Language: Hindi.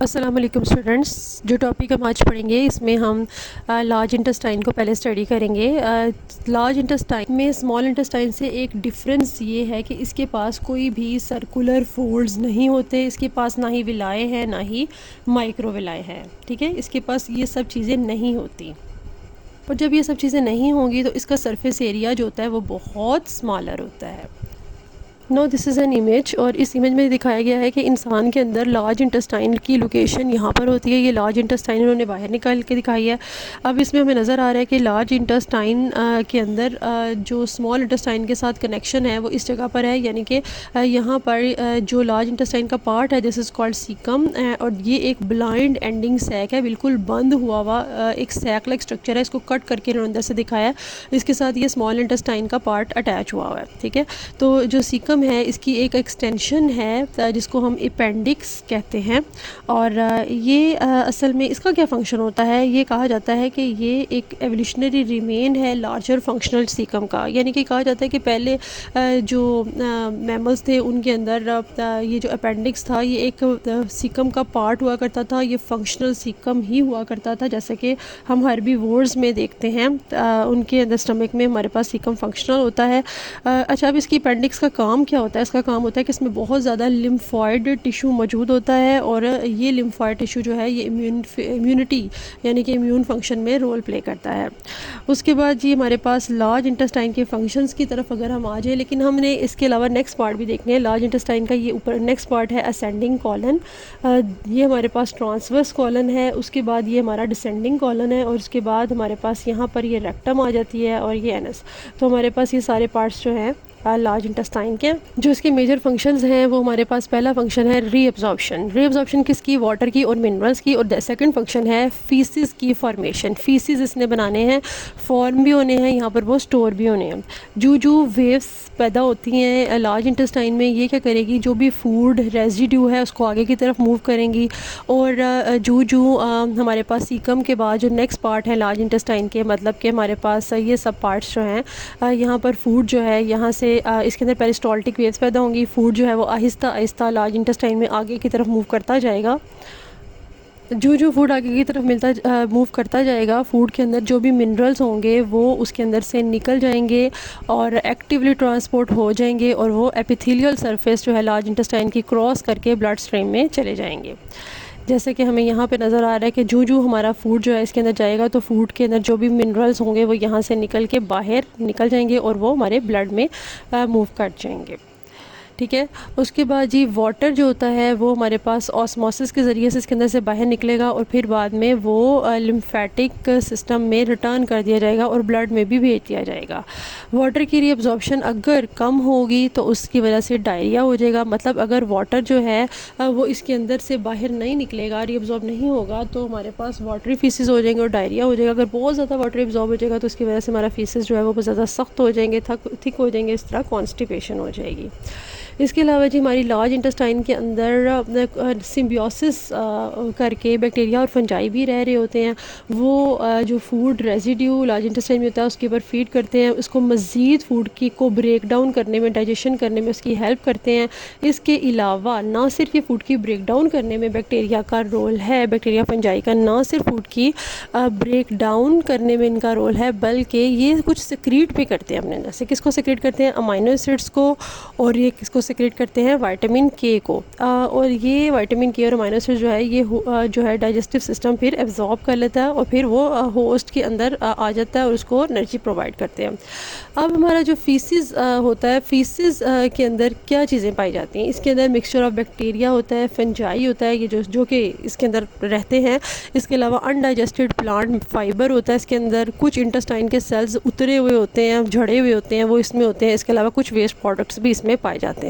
अस्सलाम वालेकुम स्टूडेंट्स। जो टॉपिक हम आज पढ़ेंगे इसमें हम लार्ज इंटेस्टाइन को पहले स्टडी करेंगे। लार्ज इंटेस्टाइन में स्मॉल इंटेस्टाइन से एक डिफरेंस ये है कि इसके पास कोई भी सर्कुलर फोल्ड्स नहीं होते, इसके पास ना ही विलाएँ हैं ना ही माइक्रोविलाए हैं। ठीक है, इसके पास ये सब चीज़ें नहीं होती। और जब ये सब चीज़ें नहीं होंगी तो इसका सरफेस एरिया जो होता है वो बहुत स्मॉलर होता है। No this is an image, और इस इमेज में दिखाया गया है कि इंसान के अंदर लार्ज इंटेस्टाइन की लोकेशन यहाँ पर होती है। ये लार्ज इंटेस्टाइन इन्होंने बाहर निकाल के दिखाई है। अब इसमें हमें नज़र आ रहा है कि लार्ज इंटेस्टाइन के अंदर जो स्मॉल इंटेस्टाइन के साथ कनेक्शन है वो इस जगह पर है, यानी कि यहाँ पर जो लार्ज इंटेस्टाइन का पार्ट है दिस इज़ कॉल्ड सीकम, और ये एक ब्लाइंड एंडिंग सैक है, बिल्कुल बंद हुआ एक सैक लाइक स्ट्रक्चर है। इसको कट करके इन्होंने अंदर से दिखाया है। इसके साथ ये स्मॉल इंटेस्टाइन का पार्ट अटैच हुआ है। ठीक है, तो जो सीकम है इसकी एक एक्सटेंशन है जिसको हम अपेंडिक्स कहते हैं। और ये असल में इसका क्या फ़ंक्शन होता है, ये कहा जाता है कि ये एक एवोल्यूशनरी रिमेन है लार्जर फंक्शनल सीकम का। यानी कि कहा जाता है कि पहले जो मैमल्स थे उनके अंदर ये जो अपेंडिक्स था ये एक सीकम का पार्ट हुआ करता था। ये फंक्शनल सीकम ही हुआ करता था, जैसे कि हम हर्बीवोर्स में देखते हैं उनके अंदर स्टमक में हमारे पास सीकम फंक्शनल होता है। अच्छा, अब इसकी अपेंडिक्स का काम क्या होता है? इसका काम होता है कि इसमें बहुत ज़्यादा लिम्फॉइड टिश्यू मौजूद होता है, और ये लिम्फॉइड टिश्यू जो है ये इम्यूनिटी यानी कि इम्यून फंक्शन में रोल प्ले करता है। उसके बाद जी हमारे पास लार्ज इंटेस्टाइन के फंक्शंस की तरफ अगर हम आ जाए, लेकिन हमने इसके अलावा नेक्स्ट पार्ट भी देखने हैं। लार्ज इंटेस्टाइन का ये ऊपर नेक्स्ट पार्ट है असेंडिंग कॉलन, ये हमारे पास ट्रांसवर्स कॉलन है। उसके बाद ये हमारा डिसेंडिंग कॉलन है, और उसके बाद हमारे पास यहाँ पर ये रेक्टम आ जाती है और ये एनस। तो हमारे पास ये सारे पार्ट्स जो हैं लार्ज इंटेस्टाइन के। जो इसके मेजर फंक्शंस हैं वो हमारे पास पहला फंक्शन है रीअब्जॉर्प्शन। रीअब्जॉर्प्शन किसकी? वाटर की और मिनरल्स की। और सेकंड फंक्शन है फीसिस की फॉर्मेशन। फीसिस इसने बनाने हैं, फॉर्म भी होने हैं, यहाँ पर वो स्टोर भी होने हैं। जो वेव्स पैदा होती हैं लार्ज इंटेस्टाइन में, ये क्या करेगी, जो भी फूड रेजिड्यू है उसको आगे की तरफ मूव करेंगी। और जो हमारे पास सीकम के बाद जो नेक्स्ट पार्ट है लार्ज इंटेस्टाइन के, मतलब कि हमारे पास ये सब पार्ट्स जो हैं यहाँ पर फूड जो है यहाँ से इसके अंदर पेरिस्टाल्टिक वेव्स पैदा होंगी। फूड जो है वो आहिस्ता आहिस्ता लार्ज इंटेस्टाइन में आगे की तरफ मूव करता जाएगा। जो फूड आगे की तरफ मूव करता जाएगा, फूड के अंदर जो भी मिनरल्स होंगे वो उसके अंदर से निकल जाएंगे और एक्टिवली ट्रांसपोर्ट हो जाएंगे, और वो एपिथेलियल सरफेस जो है लार्ज इंटेस्टाइन की क्रॉस करके ब्लड स्ट्रीम में चले जाएंगे। जैसे कि हमें यहाँ पे नज़र आ रहा है कि जो हमारा फूड जो है इसके अंदर जाएगा, तो फूड के अंदर जो भी मिनरल्स होंगे वो यहाँ से निकल के बाहर निकल जाएंगे और वो हमारे ब्लड में मूव कर जाएंगे। ठीक है, उसके बाद जी वाटर जो होता है वो हमारे पास ऑस्मोसिस के ज़रिए से इसके अंदर से बाहर निकलेगा, और फिर बाद में वो लिम्फेटिक सिस्टम में रिटर्न कर दिया जाएगा और ब्लड में भी भेज दिया जाएगा। वाटर की रीअब्जॉर्प्शन अगर कम होगी तो उसकी वजह से डायरिया हो जाएगा। मतलब अगर वाटर जो है वो इसके अंदर से बाहर नहीं निकलेगा, रीअब्जॉर्ब नहीं होगा, तो हमारे पास वाटरी फीसिस हो जाएंगे और डायरिया हो जाएगा। अगर बहुत ज़्यादा वाटर एब्जॉर्ब हो जाएगा तो उसकी वजह से हमारा फीसिस जो है वो बहुत ज़्यादा सख्त हो जाएंगे, थिक हो जाएंगे, इस तरह कॉन्स्टिपेशन हो जाएगी। इसके अलावा जी हमारी लार्ज इंटेस्टाइन के अंदर सिम्बियोसिस करके बैक्टीरिया और फंजाई भी रह रहे होते हैं। वो जो फूड रेजिड्यू लार्ज इंटेस्टाइन में होता है उसके ऊपर फीड करते हैं, उसको मज़ीद फूड को ब्रेक डाउन करने में, डाइजेशन करने में उसकी हेल्प करते हैं। इसके अलावा ना सिर्फ ये फूड की ब्रेक डाउन करने में बैक्टीरिया का रोल है, बैक्टीरिया फंजाई का ना सिर्फ फूड की ब्रेक डाउन करने में इनका रोल है, बल्कि ये कुछ सिक्रीट भी करते हैं अपने अंदर से। किसको सिक्रीट करते हैं? अमाइनो एसिड्स को, और ये किसको सिक्रेट करते हैं? विटामिन के को। और ये विटामिन के और अमीनो एसिड जो है ये जो है डाइजेस्टिव सिस्टम फिर एब्जॉर्ब कर लेता है और फिर वो होस्ट के अंदर आ जाता है और उसको एनर्जी प्रोवाइड करते हैं। अब हमारा जो फीसिस होता है, फीसिस के अंदर क्या चीज़ें पाई जाती हैं? इसके अंदर मिक्सचर ऑफ बैक्टीरिया होता है, फंजाई होता है, ये जो कि इसके अंदर रहते हैं। इसके अलावा अनडाइजेस्टेड प्लांट फाइबर होता है इसके अंदर। कुछ इंटेस्टाइन के सेल्स उतरे हुए होते हैं, झड़े हुए होते हैं, वो इसमें होते हैं। इसके अलावा कुछ वेस्ट प्रोडक्ट्स भी इसमें पाए जाते हैं।